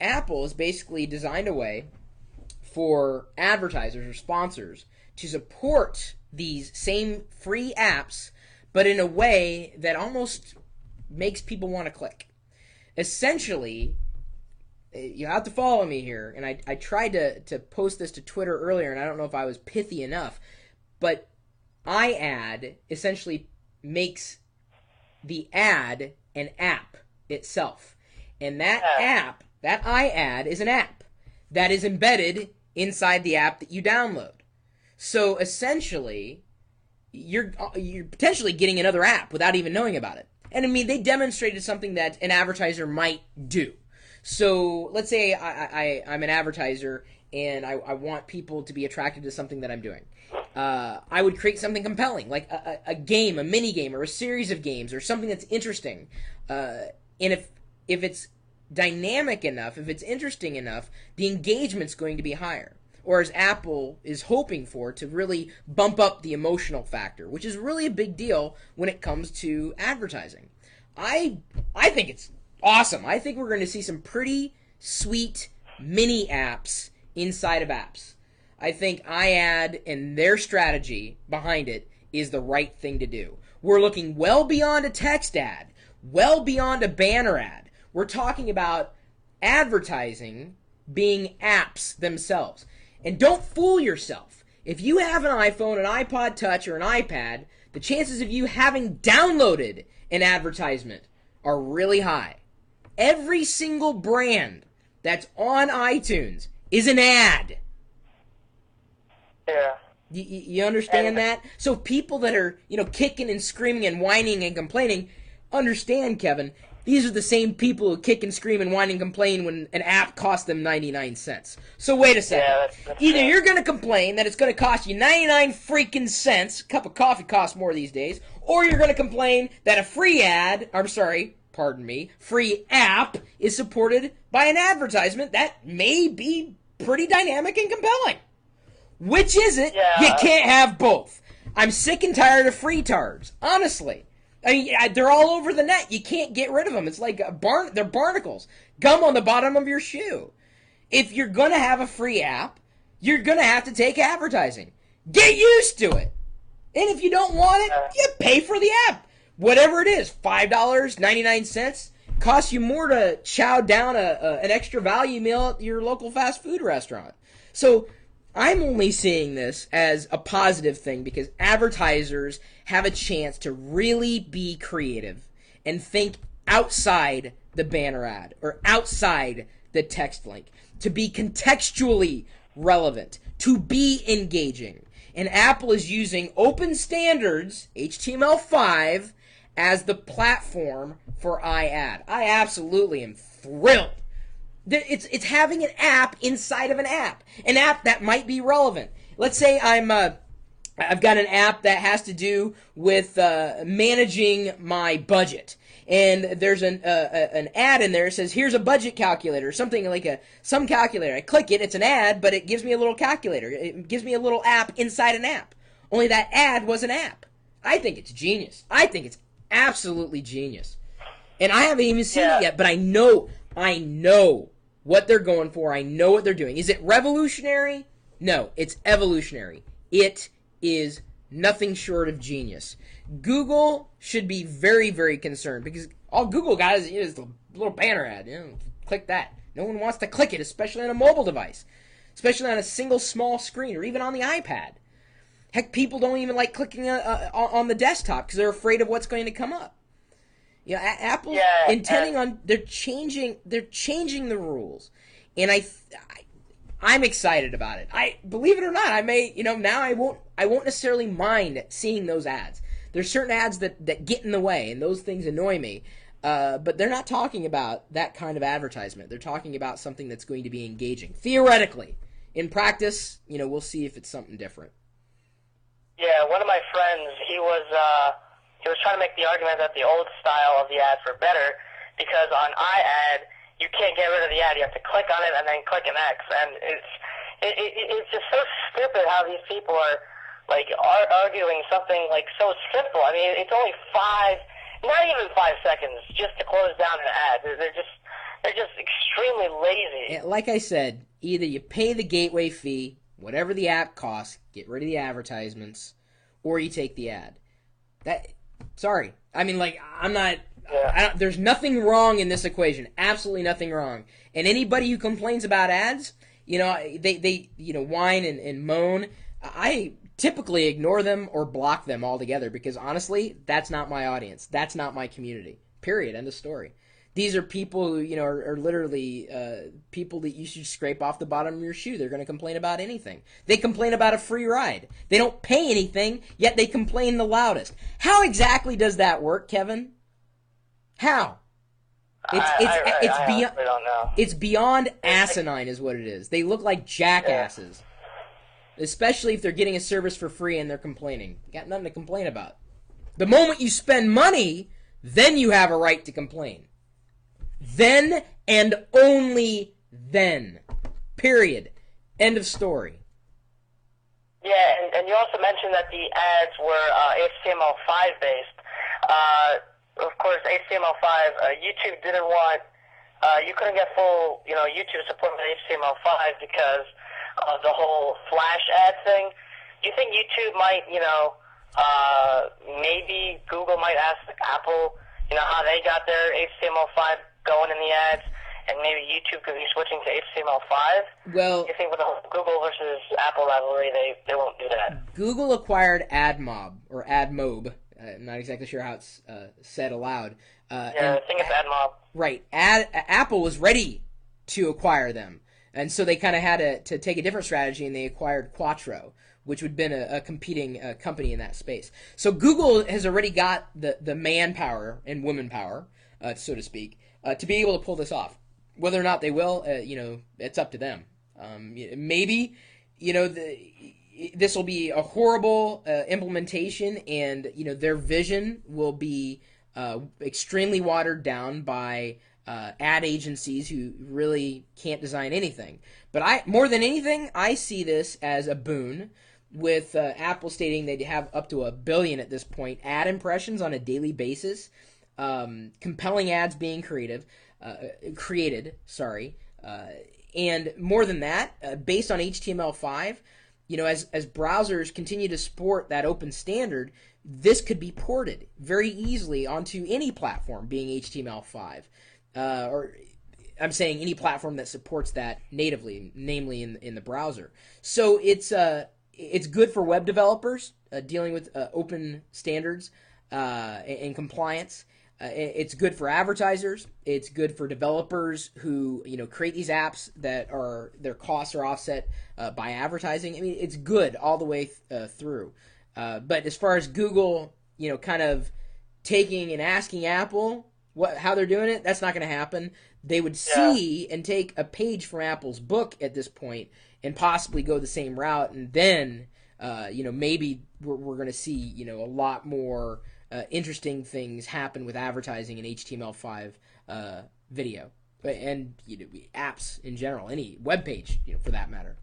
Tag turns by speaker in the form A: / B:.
A: Apple has basically designed a way for advertisers or sponsors to support these same free apps, but in a way that almost makes people want to click. Essentially, you have to follow me here, and I tried to post this to Twitter earlier, and I don't know if I was pithy enough, but iAd essentially makes the ad an app itself. And that app, that iAd, is an app that is embedded inside the app that you download. So essentially, you're potentially getting another app without even knowing about it. And I mean, they demonstrated something that an advertiser might do. So let's say I'm an advertiser and I want people to be attracted to something that I'm doing. I would create something compelling, like a game, a mini game, or a series of games, or something that's interesting. And if it's dynamic enough, if it's interesting enough, the engagement's going to be higher. Or as Apple is hoping for, to really bump up the emotional factor, which is really a big deal when it comes to advertising. I think it's awesome. I think we're going to see some pretty sweet mini apps inside of apps. I think iAd and their strategy behind it is the right thing to do. We're looking well beyond a text ad, well beyond a banner ad. We're talking about advertising being apps themselves. And don't fool yourself. If you have an iPhone, an iPod Touch, or an iPad, the chances of you having downloaded an advertisement are really high. Every single brand that's on iTunes is an ad.
B: Yeah.
A: You understand that? So people that are, kicking and screaming and whining and complaining, understand, Kevin, these are the same people who kick and scream and whine and complain when an app costs them 99 cents. So wait a second.
B: Yeah, that's
A: Either you're going to complain that it's going to cost you 99 freaking cents, a cup of coffee costs more these days, or you're going to complain that a free app is supported by an advertisement that may be pretty dynamic and compelling. Which is it?
B: Yeah.
A: You can't have both. I'm sick and tired of freetards, honestly. I mean, they're all over the net. You can't get rid of them. It's like they're barnacles. Gum on the bottom of your shoe. If you're going to have a free app, you're going to have to take advertising. Get used to it. And if you don't want it, you pay for the app. Whatever it is, $5, 99 cents, costs you more to chow down an extra value meal at your local fast food restaurant. So I'm only seeing this as a positive thing because advertisers have a chance to really be creative and think outside the banner ad or outside the text link, to be contextually relevant, to be engaging. And Apple is using open standards, HTML5, as the platform for iAd. I absolutely am thrilled. It's having an app inside of an app that might be relevant. Let's say I've got an app that has to do with managing my budget, and there's an ad in there that says, here's a budget calculator, something like some calculator. I click it, it's an ad, but it gives me a little calculator. It gives me a little app inside an app. Only that ad was an app. I think it's genius. I think it's absolutely genius. And I haven't even seen it yet, but I know what they're going for. I know what they're doing. Is it revolutionary? No, it's evolutionary. It is nothing short of genius. Google should be very, very concerned because all Google got is a little banner ad. Click that. No one wants to click it, especially on a mobile device, especially on a single small screen or even on the iPad. Heck, people don't even like clicking on the desktop because they're afraid of what's going to come up. Apple's intending on they're changing the rules, and I'm excited about it. I believe it or not, I may now I won't necessarily mind seeing those ads. There's certain ads that get in the way, and those things annoy me. But they're not talking about that kind of advertisement. They're talking about something that's going to be engaging. Theoretically, in practice, we'll see if it's something different.
B: Yeah, one of my friends, he was trying to make the argument that the old style of the ads were better because on iAd you can't get rid of the ad. You have to click on it and then click an X, and it's just so stupid how these people are arguing something so simple. I mean, it's only not even 5 seconds just to close down an ad. They're just They're just extremely lazy.
A: Like I said, either you pay the gateway fee, whatever the app costs, get rid of the advertisements, or you take the ad. That, sorry, I mean, like, I'm not.
B: Yeah.
A: There's nothing wrong in this equation. Absolutely nothing wrong. And anybody who complains about ads, they whine and moan. I typically ignore them or block them altogether because honestly, that's not my audience. That's not my community. Period. End of story. These are people who are literally people that you should scrape off the bottom of your shoe. They're going to complain about anything. They complain about a free ride. They don't pay anything, yet they complain the loudest. How exactly does that work, Kevin? How?
B: I honestly don't know.
A: It's beyond asinine, is what it is. They look like jackasses, especially if they're getting a service for free and they're complaining. You got nothing to complain about. The moment you spend money, then you have a right to complain. Then and only then. Period. End of story.
B: Yeah, and you also mentioned that the ads were HTML5 based. Of course, HTML5, YouTube didn't want, you couldn't get full, YouTube support with HTML5 because of the whole Flash ad thing. Do you think YouTube might, maybe Google might ask Apple, how they got their HTML5 going in the ads, and maybe YouTube could be switching to HTML5?
A: Well,
B: you think with the whole Google versus Apple rivalry, they won't do that?
A: Google acquired AdMob, or AdMob. I'm not exactly sure how it's said aloud.
B: I think it's AdMob.
A: Right. Apple was ready to acquire them. And so they kind of had to take a different strategy, and they acquired Quattro, which would have been a competing company in that space. So Google has already got the manpower and woman power, so to speak, to be able to pull this off. Whether or not they will, it's up to them. Maybe, this will be a horrible implementation, and their vision will be extremely watered down by ad agencies who really can't design anything. But more than anything, I see this as a boon, with Apple stating they'd have up to 1 billion at this point ad impressions on a daily basis, compelling ads being created. And more than that, based on HTML5. As browsers continue to support that open standard, this could be ported very easily onto any platform being HTML5. Or I'm saying any platform that supports that natively, namely in the browser. So it's good for web developers dealing with open standards and compliance. It's good for advertisers. It's good for developers who create these apps that their costs are offset by advertising. I mean, it's good all the way through. But as far as Google, kind of taking and asking Apple how they're doing it, that's not going to happen. They would see and take a page from Apple's book at this point and possibly go the same route, and then maybe we're going to see a lot more interesting things happen with advertising in HTML5 video and apps in general, any web page for that matter.